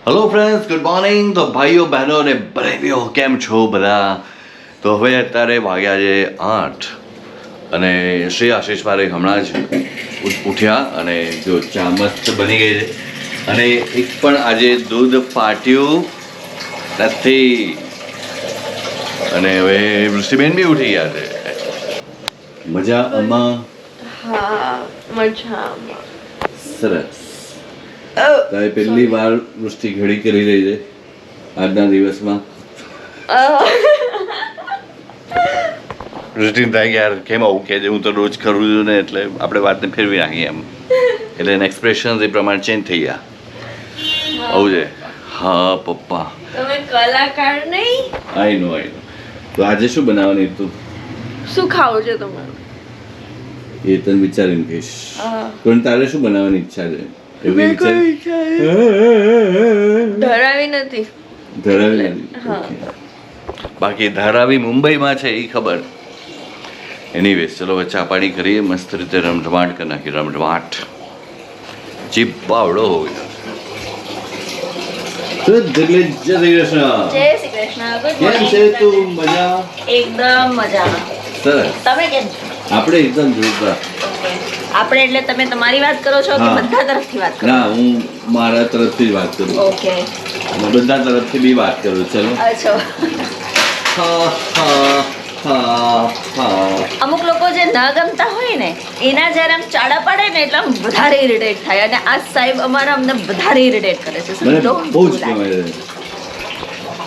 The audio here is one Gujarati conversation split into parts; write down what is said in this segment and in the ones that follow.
Hello friends, good morning. તો ભાઈઓ બહેનો અને બહેનીઓ કેમ છો બધા? તો હવે અત્યારે વાગ્યા છે 8 અને શ્રી આશીષ મારે હમણાં જ ઉઠ્યા અને જો ચા મસ્ત બની ગઈ છે અને એક પણ આજે દૂધ ફાટ્યું નથી અને હવે વૃષ્ટિબેન બી ઉઠી ગયા છે. મજા આમાં? હા, મજામાં. સરસ. તારે પહેલી વાર વૃષ્ટિ ઘડી કરી રહી છે આજના દિવસમાં. વૃષ્ટિ થાય યાર કેમ આવું કહે છે, હું તો રોજ કરું છું ને, એટલે આપણે વાતને ફેરવી નાખીએ એમ, એટલે એના એક્સપ્રેશન એ પ્રમાણે ચેન્જ થઈ ગયા. આવું છે. હા પપ્પા. તમે કલાકાર નહીં? આઈ નો. તો આજે શું બનાવવાની તું? શું ખાવું છે તમારું? એ તને વિચારીને કહીશ. હા. પણ તારે શું બનાવવાની ઈચ્છા છે? એવી વિચાર ધરાવી નથી. ધરાવી નથી. હા. Okay. બાકી ધારાવી મુંબઈમાં છે એ ખબર. એનીવેઝ ચલો હવે ચા પાણી કરીએ, મસ્ત રીતે રમઢમાટ કરી નાખીએ. રમઢમાટ ચીપ પાવડો હોય. જય શ્રી કૃષ્ણ. જય શ્રી કૃષ્ણ. ગુડ કેમ છે તું? મજા? એકદમ મજામાં. સરસ. તમે કેમ છો? આપણે એકદમ જોરદાર. આપણે એટલે તમે તમારી વાત કરો છો કે હા. બધા તરફથી વાત કરો? ના, હું મારા તરફથી જ વાત કરું. ઓકે. અને બધા તરફથી બી વાત કરું. ચલો. અચ્છા. હા હા હા હા. અમુક લોકો જે ન ગમતા હોય ને એના જ્યારે આમ ચાડા પાડે ને એટલે આમ વધારે ઇરિટેટ થાય, અને આ સાહેબ અમારા અમને વધારે ઇરિટેટ કરે છે. મને Don't બહુ do જ that. ગમે છે.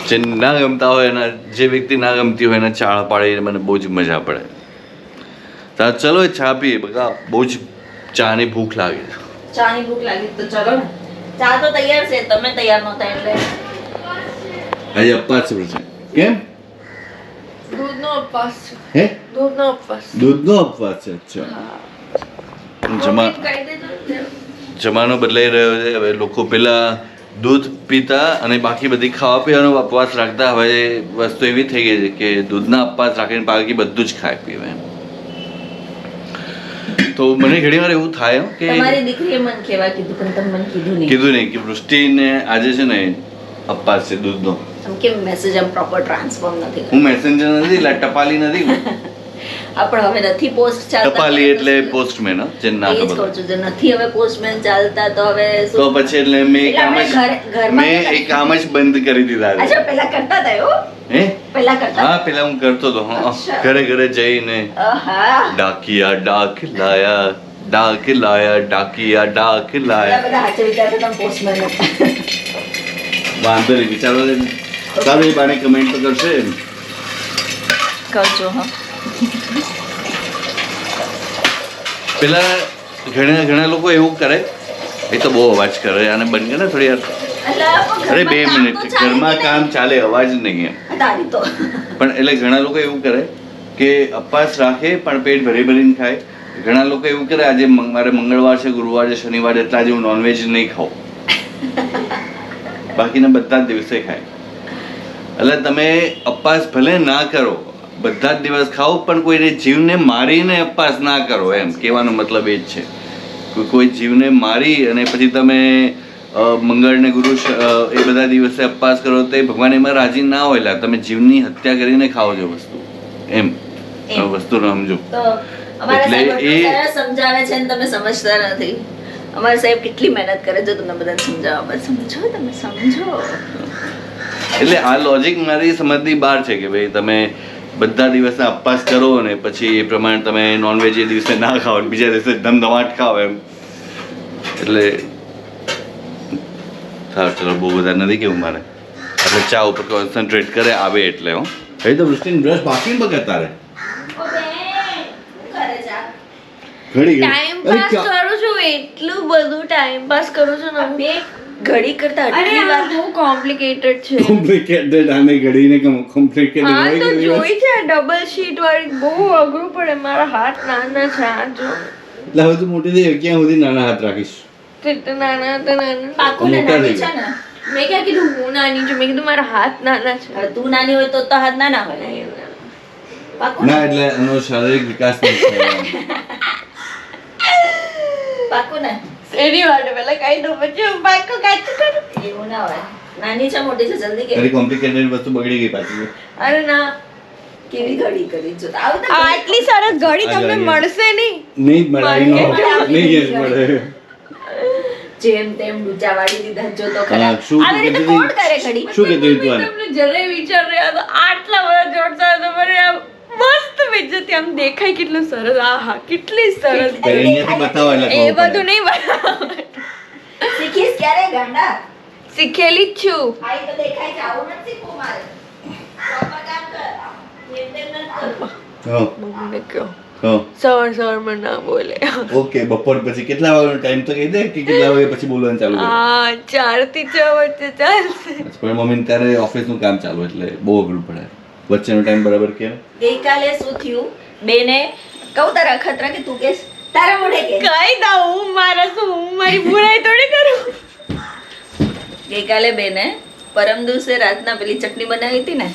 જે ના ગમતા હોય એના, જે વ્યક્તિ ના ગમતી હોય એના ચાળ પાડીને મને બહુ જ મજા પડે. તો ચલો એ ચા પીએ બધા. બહુ જ ચાની ભૂખ લાગે છે. ચાની ભૂખ લાગી તો ચલો ને. ચા તો તૈયાર છે, તમે તૈયાર નહોતા એટલે. આજે અપવાસ છે. કેમ? દૂધનો ઉપવાસ છે. હે? દૂધનો ઉપવાસ. દૂધનો અપવાસ છે? અચ્છા. જમાનો બદલાઈ રહ્યો છે. હવે લોકો પેલા દૂધ પીતા અને બાકી બધી ખાવા પીવાનો અપવાસ રાખતા. હવે વસ્તુ એવી થઈ ગઈ છે કે દૂધના અપવાસ રાખીને બાકી બધું જ ખાય પીવે એમ. તો મને ઘણી વાર એવું થાય કે તમારી દીકરીએ મને કેવા કીધું પણ તમે મને કીધું નહીં. કીધું નહીં કે વૃષ્ટિને આજે છે ને અપવાસ છે દૂધનો. આમ કેમ મેસેજ આમ પ્રોપર ટ્રાન્સફોર્મ નથી હું મેસેન્જર નથી, એટલે ટપાલી નથી. આપણે હવે નથી પોસ્ટ ચાલતા. ટપાલી એટલે પોસ્ટમેન, જે ના એ જ ખબર કહું છું, જે નથી હવે પોસ્ટમેન ચાલતા તો હવે શું? તો પછી એટલે મેં એટલે આપણે ઘરમાં મેં એ કામ જ બંધ કરી દીધા છે. અચ્છા, પહેલા કરતા હતા એવું? હે? પહેલા કરતા? હા, પેલા હું કરતો હતો. હા, અચ્છા. ઘરે ઘરે જઈને આહા. ડાકિયા ડાક લાયા, ડાક લાયા, ડાકિયા ડાક એટલા લાયા. બધા હાચે વિચારતા તમે પોસ્ટમેન હતા. વાંધો નહીં, વિચારો ને. સારું, એ બાને કમેન્ટ તો કરશે. કરજો હા. પેલા ઘણા લોકો એવું કરે, એ તો બહુ અવાજ કરે, અને બંધ કરે ને થોડી વાર. અરે 2 મિનિટ, ઘરમાં કામ ચાલે, અવાજ નહીં એમ. તારી તો પણ એટલે ઘણા લોકો એવું કરે કે અપવાસ રાખે પણ પેટ ભરી ભરીને ખાય. ઘણા લોકો એવું કરે આજે મારે મંગળવાર છે, ગુરુવાર છે, શનિવાર એટલે આજે હું નોનવેજ નહીં ખાઉં, બાકીના બધા જ દિવસે ખાય. એટલે તમે અપવાસ ભલે ના કરો, બધા જ દિવસ ખાઓ, પણ કોઈને જીવને મારીને અપવાસ ના કરો, એમ કહેવાનો મતલબ એ જ છે. કોઈ જીવને મારી અને પછી તમે મંગળ ને ગુરુ એ બધા દિવસે અપવાસ કરો તો એ ભગવાન એમાં રાજી ના હોય. તમે જીવની હત્યા કરીને ખાઓ છો વસ્તુ, એમ વસ્તુ સમજો. તો અમારા એટલે સાહેબ એ- એટલું સરસ સમજાવે છે ને તમે સમજતા નથી. અમારા સાહેબ કેટલી મહેનત કરે છે તમને બધાને સમજાવવા. બસ સમજો, તમે સમજો. એટલે આ લોજિક મારી સમજની બહાર છે કે ભાઈ તમે બધા દિવસના અપવાસ કરો અને પછી એ પ્રમાણે તમે નોનવેજ એ દિવસે ના ખાઓ અને બીજા દિવસે ધમધમાટ ખાઓ એમ. એટલે સારું, ચલો બહુ બધા નથી કેવું મારે. આપણે ચા ઉપર કોન્સન્ટ્રેટ કરે આવે એટલે હો. હવે તો વૃષ્ટિની બ્રશ બાકી બગડ તારે ઘડી ટાઈમ પાસ કરું છું, એટલું બધું ટાઈમ પાસ કરું છું ને. બે ઘડી કરતા આટલી વાર બહુ કોમ્પ્લિકેટેડ છે. કોમ્પ્લિકેટેડ આને ઘડીને કોમ્પ્લિકેટેડ હા તો હોય જોઈ છે ડબલ શીટ વાળી, બહુ અઘરું પડે. મારા હાથ નાના છે. આ જો એટલે હવે તું મોટી થઈ ક્યાં સુધી નાના હાથ રાખીશ? કેટલા નાના હતા, નાના. પાકું ને મોટા નાની થઈ છે ને. મેં ક્યાં કીધું હું નાની છું? મેં કીધું મારા હાથ નાના છે. તું નાની હોય તો હાથ નાના હોય. પાકું ના, એટલે એનો શારીરિક વિકાસ નહીં થાય. પાકું ને. એની માટે પહેલા કહી દઉં પછી હું પાક્કું કાચું કરું. એવું ના હોય. નાની છે મોટી છે જલ્દી કે. તારી કોમ્પ્લિકેટેડ વસ્તુ બગડી ગઈ પાછી. અરે ના કેવી ઘડી કરી જો આવું તો આટલી સરસ ઘડી આ તમને ઘડી. મળશે નહીં. નહીં જ મળે નહીં જ મળે. જેમ તેમ ડૂચા વાળી દીધા જો તો હા, ખરા શું આવી રીતે કહેતી કોણ કરે ઘડી શું કહેતી હતી તું આને? તમને જરાય વિચાર રહ્યા તો આટલા બધા જોડતા તો મને આમ મસ્ત બેજતી આમ દેખાય કેટલું સરસ. આહા કેટલી સરસ. તો અહીંયાથી બતાવો એટલે એ ખબર પડે. બધું નહીં બરાબર. શીખીશ ક્યારે ગાંડા શીખેલી જ છું. આઈ તો દેખાય છે આવું નથી શીખવું મારે પ્રોપર કામ કર જેમ તેમ ન કર હા, મમ્મીને કહો હા. સવારમાં ના બોલે. ઓકે, બપોર પછી કેટલા વાગ્યાનો ટાઈમ તો કહી દે કે કેટલા વાગે પછી બોલવાનું ચાલુ કરે? 4 થી 6 વચ્ચે ચાલશે. પણ મમ્મીને ત્યારે ઓફિસનું કામ ચાલુ એટલે બહુ અઘરું પડે. વચ્ચેનો ટાઈમ બરાબર કે ગઈકાલે શું થયું બેને કહું તારા ખતરા કે તું કેસ તારા મોઢે કે કહી દઉં હું મારી બુરાઈ થોડી કરું. ગઈકાલે બેને પરમ દિવસે રાતના પેલી ચટણી બનાવી હતી ને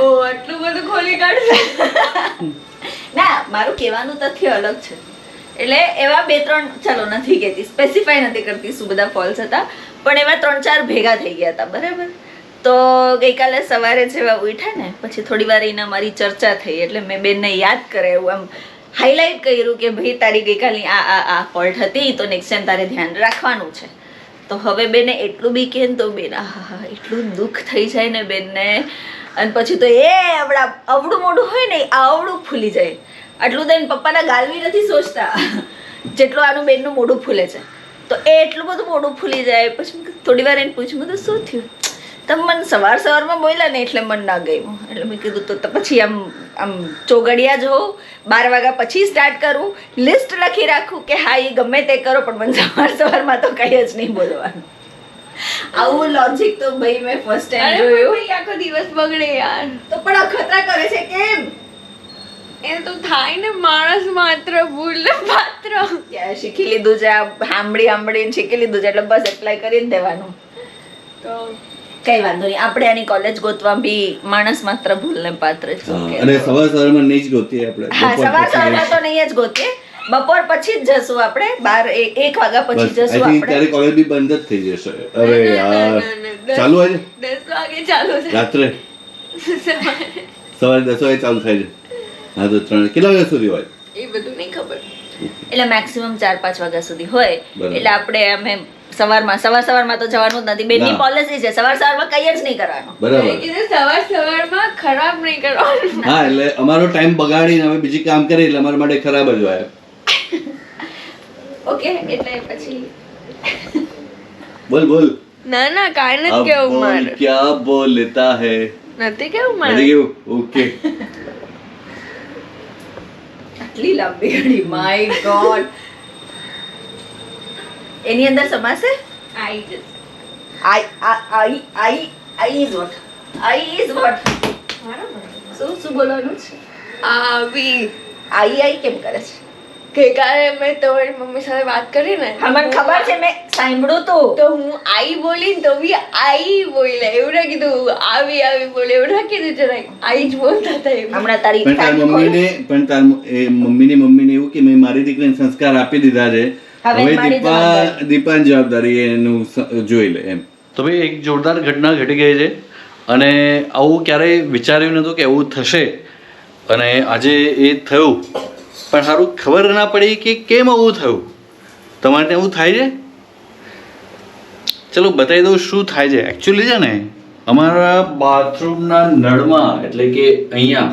ઓ આટલું બધું ખોલી કાઢશે. ના મારું કહેવાનું તથ્ય અલગ છે એટલે એવા 2-3 ચાલો નથી કહેતી સ્પેસિફાઈ નથી કરતી શું બધા ફોલ્સ હતા પણ એવા 3-4 ભેગા થઈ ગયા હતા બરાબર તો ગઈકાલે સવારે જેવા ઉઠ્યા ને પછી થોડી વાર એના મારી ચર્ચા થઈ એટલે મેં બેનને યાદ કરે એવું આમ હાઇલાઇટ કર્યું કે ભાઈ તારી ગઈકાલની આ ફોલ્ટ હતી તો નેક્સ્ટ ટાઈમ તારે ધ્યાન રાખવાનું છે તો હવે બેને એટલું બી કહે ને તો બેન આહા એટલું દુઃખ થઈ જાય ને બેનને અને પછી તો એ અવળું મોઢું હોય ને આવડું ફૂલી જાય આટલું તો એને પપ્પાના ગાલવી નથી સોચતા જેટલું આનું બેનનું મોઢું ફૂલે છે તો એ એટલું બધું મોઢું ફૂલી જાય પછી મેં કીધું થોડી વાર એને પૂછ્યું મેં કીધું શું થયું તમે મને સવારમાં બોલ્યા ને એટલે મન ના ગયું એટલે મેં કીધું તો પછી આમ ચોગડિયા જોઉં 12 વાગ્યા પછી સ્ટાર્ટ કરું લિસ્ટ લખી રાખું કે હા એ ગમે તે કરો પણ મને સવારમાં તો કંઈ જ નહીં બોલવાનું આવું લોજિક તો ભાઈ મેં ફર્સ્ટ ટાઈમ જોયું આખો દિવસ બગડે યાર. તો પણ અખતરા કરે છે કેમ એ તો થાય ને માણસ માત્ર ભૂલ પાત્ર. યાર શીખી લીધું છે આ સાંભળીને શીખી લીધું છે એટલે બસ એપ્લાય કરી જ દેવાનું તો કઈ વાંધો નહીં આપણે આની કોલેજ ગોતવા બી માણસ માત્ર ભૂલને પાત્ર છે હા, Okay. અને સવારમાં નહીં જ ગોતીએ આપણે. હા બપોર સવારમાં પછી તો નહીં જ ગોતીએ બપોર પછી જ જશું આપણે 1 વાગ્યા પછી બસ, I જશું think ત્યારે આપણે કોલેજ બી બંધ જ થઈ જશે. અરે યાર, ચાલુ આજે 10 વાગે ચાલુ છે. રાત્રે સવારે 10 વાગે ચાલુ થાય છે. હા તો 3 કેટલા વાગ્યા સુધી હોય? એ બધું નહીં ખબર. એટલે મેક્સિમમ 4-5 વાગ્યા સુધી હોય બરાબર. એટલે આપણે અમે સવારમાં તો જવાનું જ નથી બેનની ના. પોલિસી છે સવારમાં કંઈ જ નહીં કરવાનું બરાબર. મેં કીધું સવારમાં ખરાબ નહીં કરવાનું. હા એટલે અમારો ટાઈમ બગાડીને અમે બીજી કામ કરીએ એટલે અમારા માટે ખરાબ જ હોય. ઓકે એટલે પછી બોલ બોલ. ના કાંઈ अब નથી કેવું बोल મારે. क्या बोलता है? નથી કેવું મેં મારે. કીધું ઓકે. આટલી લાંબી ઘડી માય ગોડ એની અંદર સમાસે આઈ જશે. આઈ ઇઝ વોટ શું બોલવાનું છે આવી આઈ કેમ કરે છે ગઈકાલે મેં તમારી મમ્મી સાથે વાત કરી ને હા મને ખબર છે મેં સાંભળ્યું તું તો હું આઈ બોલી ને તો બી આઈ બોલ્યા એવું ના કીધું આવી બોલે એવું ના કીધું જરાક આઈ જ બોલતા હતા એમ. હમણાં તારી પણ તાર તારી ખોલ. મમ્મીને એવું કે મેં મારી દીકરીને સંસ્કાર આપી દીધા છે હવે હવે મારી જવાબદારી. દીપાની જવાબદારી એનું જોઈ લે એમ. તો ભાઈ એક જોરદાર ઘટના ઘટી ગઈ છે અને આવું ક્યારેય વિચાર્યું નહોતું કે એવું થશે અને આજે એ થયું પણ સારું ખબર ના પડી કે કેમ આવું થયું. તમારે ત્યાં એવું થાય છે? ચલો બતાવી દઉં શું થાય છે. એકચ્યુઅલી છે ને અમારા બાથરૂમના નળમાં એટલે કે અહીંયા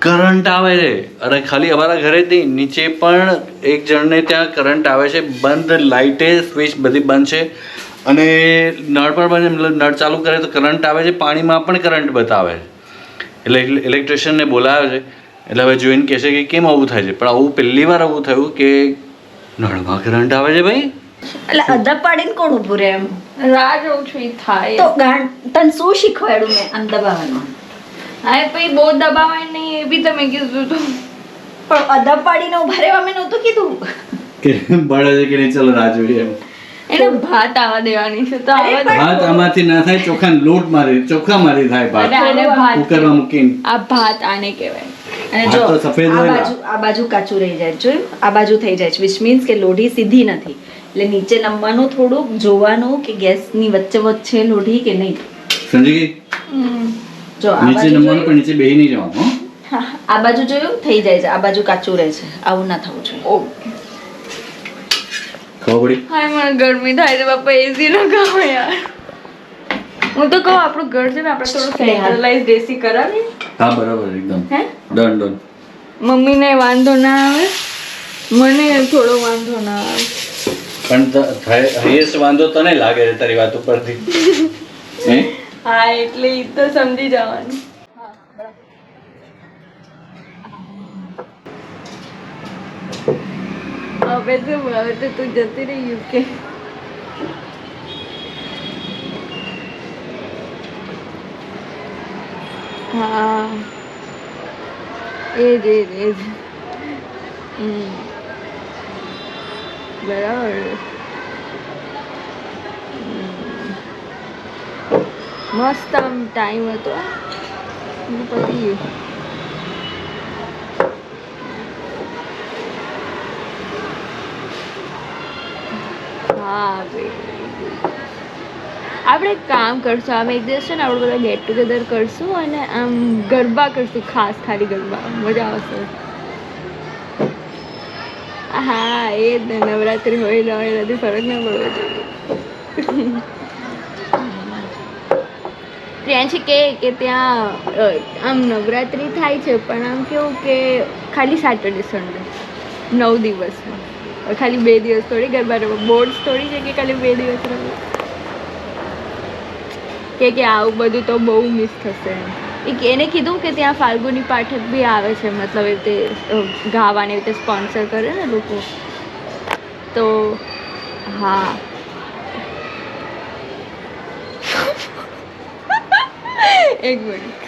કરંટ આવે છે અને ખાલી અમારા ઘરે જ નહીં નીચે પણ એક જણને ત્યાં કરંટ આવે છે બંધ લાઇટે સ્વિચ બધી બંધ છે અને નળ પણ બંધ મતલબ નળ ચાલુ કરે તો કરંટ આવે છે પાણીમાં પણ કરંટ બતાવે છે એટલે ઇલેક્ટ્રિશિયનને બોલાવે છે એટલે હવે જોઈને કહે છે કે કેમ આવું થાય છે પણ આવું પહેલી વાર આવું થયું કે નળમાં કરંટ આવે છે ભાઈ. એટલે અધા પાડીને કોણ ઊભું રહે એમ રાહ જોઉં છું ઈ થાય. તો તને શું શીખવાડ્યું મેં આમ દબાવવાનું હા પછી બહુ દબાવાય નહીં એ બી તમે કીધું હતું. પણ અધા પાડીને ઉભા રહેવા મેં નહોતું કીધું કે બળે છે કે નહીં ચલો રાહ જોઈએ એમ. એને ભાત આવવા દેવાની છે તો આવવા દે. ભાત આમાંથી ના થાય ચોખા લોટ મારી ચોખા મારી થાય ભાત અને આને ભાત કુકરમાં મૂકીને. આ ભાત આને કહેવાય. અને હા, જો તો સફેદ હોય ને. આ બાજુ કાચું રહી જાય, જોયું? આ બાજુ થઈ જાય છે, વિચ મીન્સ કે લોઢી સીધી નથી. એટલે નીચે નમવાનું, થોડુંક જોવાનું કે ગેસની વચ્ચે વચ્ચે લોઢી કે નહીં. સંજય જો આ નીચે બાજુ નમવાનું જોયું? પણ નીચે બેહી નહીં જવાનું હો. હા, આ બાજુ જોયું? થઈ જાય છે, આ બાજુ કાચું રહે છે. આવું ના થવું જોઈએ. ખબર પડી? હાય મને ગરમી થાય છે બાપા, એસી ન ગાવ યાર. હું તો કહું આપણું ઘર છે ને આપણે થોડું સેન્ટ્રલાઇઝ એસી કરાવીએ. હા બરાબર એકદમ હે ડન. મમ્મીને વાંધો ના આવે, મને થોડો વાંધો ના આવે. પણ હાઈએસ્ટ વાંધો તને લાગે છે તારી વાત ઉપરથી હે? હા એટલે ઈ તો સમજી જવાનું. હવે તો તું જતી રહી યુકે. હા એ જ બરાબર. મસ્ત આમ ટાઈમ હતો, પતી ગયું. હા આપણે એક કામ કરશું, આમ એક દિવસ છે ને આપણે બધા ગેટ ટુગેધર કરશું અને આમ ગરબા કરશું, ખાસ ખાલી ગરબા, મજા આવશે. હા એ જ ને, નવરાત્રી હોય ન હોય નથી ફરક ના પડવો જોઈએ. પ્રિયાંશી કે ત્યાં આમ નવરાત્રી થાય છે પણ આમ કેવું કે ખાલી સેટરડે સન્ડે 9 દિવસમાં, ખાલી 2 દિવસ થોડી ગરબા રમવા. બોર્ડ થોડી છે કે ખાલી 2 દિવસ રમવા, કે આવું બધું તો બહુ મિસ થશે. એને કીધું કે ત્યાં ફાલ્ગુની પાઠક બી આવે છે, મતલબ એ રીતે ગાવાની રીતે સ્પોન્સર કરે ને લોકો, તો હા. એક મિનિટ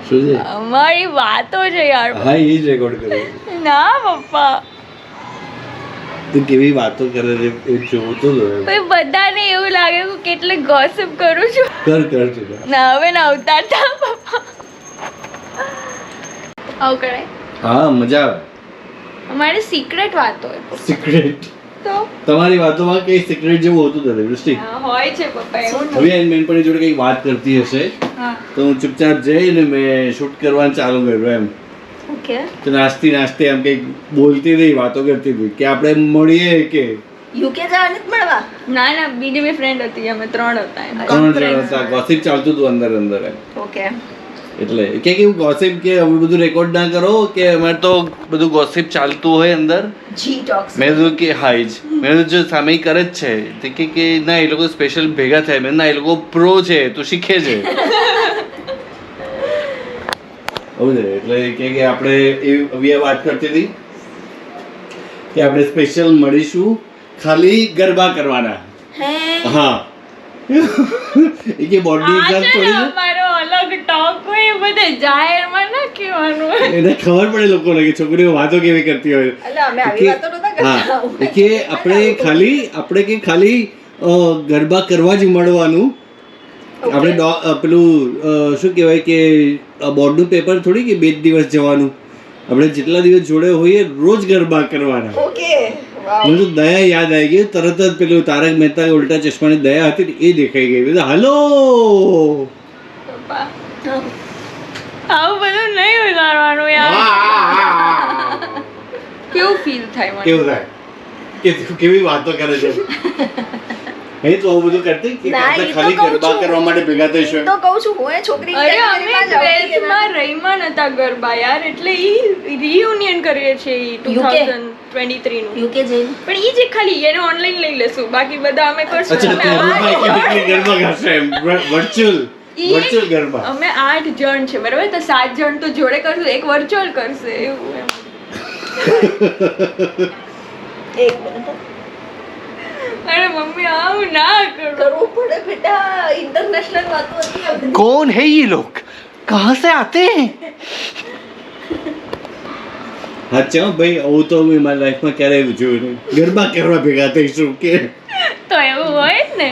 શું છે? અમારી વાતો છે યાર. હા એ જ રેકોર્ડ કરે. ના પપ્પા, તું કેવી વાતો કરે છે એ જોતો જ હોય. ભાઈ બધાને એવું લાગે કે કેટલે ગોસિપ કરું છું. કર તું. ના હવે ના ઉતારતા પપ્પા. આવું કરાય? હા મજા આવે. અમારે સિક્રેટ વાતો હોય સિક્રેટ તો તમારી વાતોમાં કઈ સિક્રેટ જેવું હોતું નથી દૃષ્ટિ. હોય છે પપ્પા એવું. હવે એની બેનપણી જોડે કઈ વાત કરતી હશે હા તો હું ચૂપચાપ જઈને મેં શૂટ કરવાનું ચાલુ કર્યું એમ. ઓકે. તો નાસ્તી આમ કઈક બોલતી રહી, વાતો કરતી હતી કે આપણે મળીએ કે યુકે જવાની જ મળવા? ના ના, બીજી બે ફ્રેન્ડ હતી, અમે 3 હતા એમ. 3 જણા હતા, ગોસિપ ચાલતું હતું અંદર અંદર એમ. ઓકે. એટલે કે કેવું ગોસિપ કે હવે બધું રેકોર્ડ ના કરો કે અમારે તો બધું ગોસિપ ચાલતું હોય અંદર. જી ટોક્સ. મેં કીધું કે હાઈ જ, મેં કીધું જો સામે કરે જ છે તે કે ના એ લોકો સ્પેશિયલ ભેગા થાય, મેં ના એ લોકો પ્રો છે, તું શીખે છે. હવે એટલે કે આપણે એવી વાત કરતી હતી કે આપણે સ્પેશિયલ મળીશું ખાલી ગરબા કરવાના. હે હા એ કે બોડી એક્ઝામ થોડી છે. અમારો અલગ ટોક હોય, એ બધે જાહેરમાં ના કહેવાનું હોય. એને ખબર પડે લોકોને કે છોકરીઓ વાતો કેવી કરતી હોય. એટલે અમે આવી વાતો નતા કરતા. હા કે આપણે ખાલી ગરબા કરવા જ મળવાનું. આપણે પેલું શું કહેવાય કે બોર્ડનું પેપર થોડી કે 2 દિવસ જવાનું, આપણે જેટલા દિવસ જોડે હોઈએ રોજ ગરબા કરવાના. ઓકે. વાવ. મને તો દયા યાદ આવી ગઈ તરત જ, પેલું તારક મહેતા ઉલ્ટા ચશ્માની દયા હતી ને એ દેખાઈ ગઈ. બધા હલો પપ્પા આવું બધું નહીં ઉતારવાનું યાર. કેવું ફીલ થાય મને. કેવું થાય કે તું કેવી વાતો કરે છે. હે તો આવું બધું કરતી કે ના, આપણે ઈ તો ખાલી કહું ગરબા છું. કરવા માટે ભેગા થઈશું. તો કહું છું હું એ છોકરી અરે અમે કેટેગરીમાં જ આવતી કે ના? 12th માં રહીમાં નતા ગરબા યાર, એટલે ઈ રિયુનિયન કરીએ છીએ ઈ 2023 નું. યુકે જઈને પણ ઈ જે ખાલી એને ઓનલાઈન લઈ લેશું, બાકી બધા અમે કરશું. અચ્છા અમે તો આઠ રૂમમાં ગરબા કરશે એમ વર્ચ્યુઅલ ગરબા. અમે 8 જણ છે બરાબર, તો 7 જણ તો જોડે કરશું, એક વર્ચ્યુઅલ કરશે એવું એમ. એક મિનિટ અરે મમ્મી આવું ના કરો. કરવું પડે બેટા, ઇન્ટરનેશનલ વાતો હતી આ બધી. कौन है ये लोग, कहाँ से आते हैं? હા ચા ભાઈ આવું તો મેં મારી લાઈફમાં ક્યારેય જોયું નહીં. ગરબા કરવા ભેગા થઈશું કે તો એવું હોય જ ને.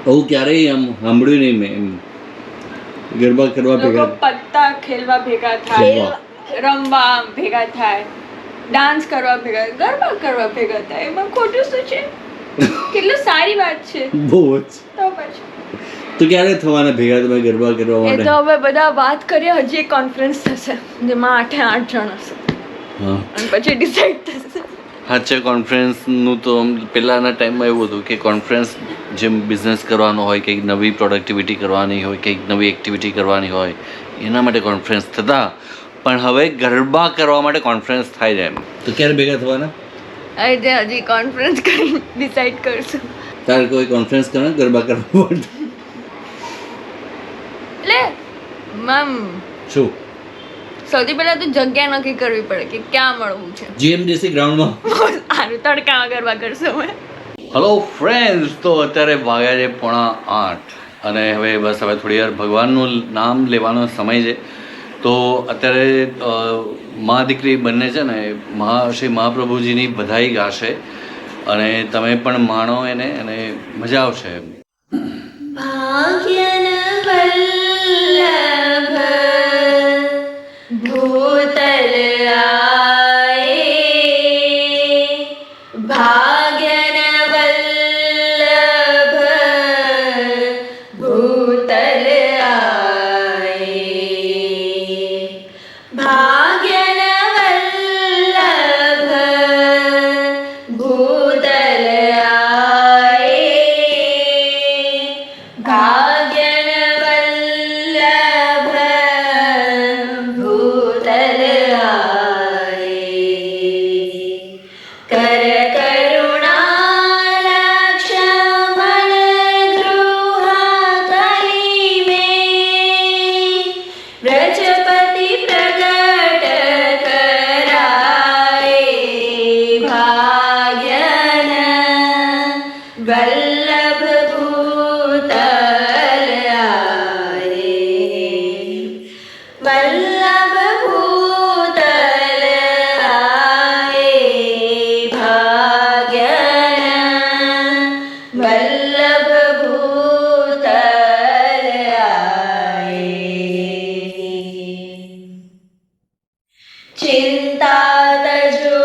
આવું ક્યારેય આમ સાંભળ્યું નહીં મેં એમ. ગરબા કરવા લોકો ભેગા પત્તા ખેલવા ભેગા થાય, રમવા ભેગા થાય, ડાન્સ કરવા ભેગા, ગરબા કરવા ભેગા થાય. એમાં ખોટું શું છે? કેટલું સારી વાત છે. બહુ જ. તો પછી તો ક્યારે થવાના ભેગા તમે ગરબા કરવા એ માટે? તો હવે બધા વાત કરીએ, હજી એક કોન્ફરન્સ થશે જેમાં 8 જણ હશે હા અને પછી ડિસાઈડ થશે. સાચે કોન્ફરન્સનું તો પહેલાંના ટાઈમમાં એવું હતું કે કોન્ફરન્સ જેમ બિઝનેસ કરવાનો હોય, કંઈક નવી પ્રોડક્ટિવિટી કરવાની હોય, કંઈક નવી એક્ટિવિટી કરવાની હોય, એના માટે કોન્ફરન્સ થતા. પણ હવે ગરબા કરવા માટે કોન્ફરન્સ થાય છે એમ. તો ક્યારે ભેગા થવાના? આજે હજી કોન્ફરન્સ કરી ડિસાઈડ કરશું. તારે કોઈ કોન્ફરન્સ કરો ગરબા કરવા માટે? એટલે મેમ શું સૌથી પહેલા તો જગ્યા નક્કી કરવી પડે કે ક્યાં મળવું છે. જીએમડીસી ગ્રાઉન્ડમાં? સારું, તડકામાં ગરબા કરશું અમે. હલો ફ્રેન્ડ્સ, તો અત્યારે વાગ્યા છે 7:45 અને હવે બસ હવે થોડી વાર ભગવાનનું નામ લેવાનો સમય છે. તો અત્યારે મા દીકરી બંને છે ને શ્રી મહાપ્રભુજીની બધાઈ ગાશે અને તમે પણ માણો એને અને મજા આવશે. ભાગ્યન વલ્લભ ભૂતલ આયે, ભાગ્યન વલ્લભ ભૂતલ આયે, ભાગ્યન વલ્લભ ભૂતલ આયે, ભાગ્યન વલ્લભ ભૂતલ આયે, કર કરુણાલક્ષમણ ગૃહાતલી મેં, વ્રજપતિ પ્રગટ કરાયે, ભાગ્યન વલ્લભ ભૂતલ આયે, વલ્લભ ભૂતલ આયે, ભાગ્યન વલ્લભ ભૂતલ આયે. ચિંતા તજો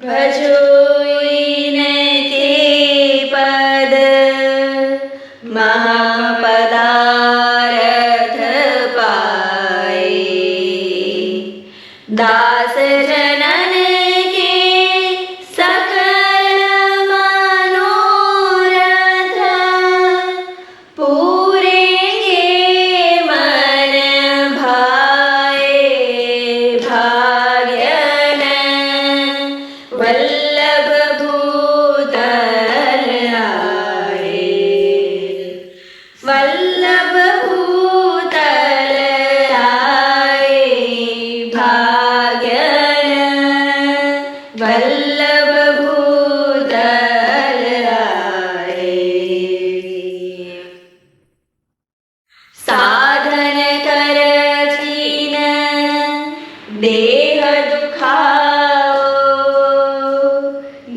ભજો ઈને કે પદ, મહાપદારથ પાયે, દાસ જનન કે સકલ મનોરથ, પૂરેંગે મન ભાયે, ભાગ્યન વલ્લભ ભૂતલ આયે, વલ્લભ ભૂતલ આયે, ભાગ્યન વલ્લભ ભૂતલ આયે. સાધન કર જીન દેહ દુખાઓ,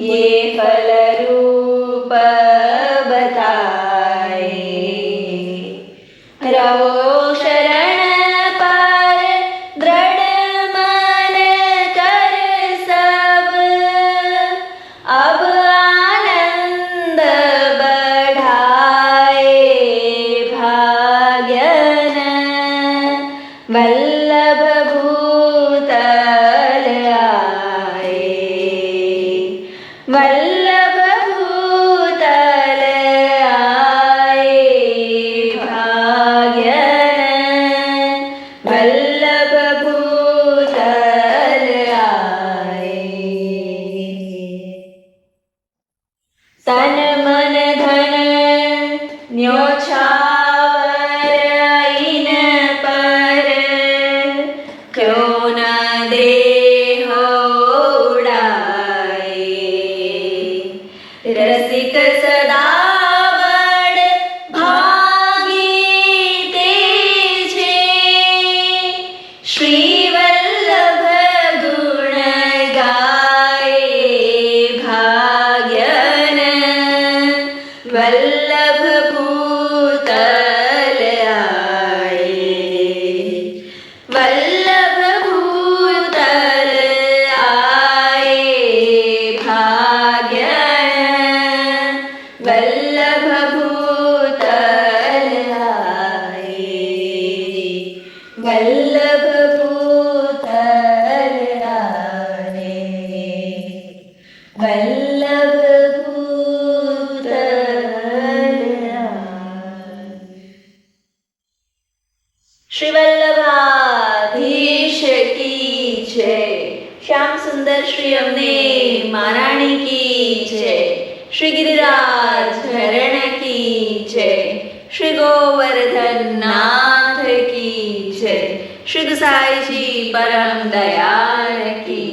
યે ફલ રૂપ બતાએ, રહો શરણ પર દ્રઢ મન કર સબ, અબ આનંદ બઢાએ, ભાગ્યન વલ્લભ ભૂતલ આયે, વલ્લભ ભૂતલ આયે, ભાગ્યન વલ્લભ ભૂતલ આયે. તન મન ધન ન્યોછાવર ઇન પર, ક્યો ન દેહ ઉડાય, રસિક સદાવડ ભાગી તે છે, શ્રી વલ્લભ ગુણ ગાય, ભાગ્યન વલ્લભ ભૂતલ આયે. સુંદર શ્રી અમને મહારાણી કી જય, શ્રી ગિરિરાજ ધરણ કી જય, શ્રી ગોવર્ધન નાથ કી જય, શ્રી ગુસાઈજી પરમ દયાળ કી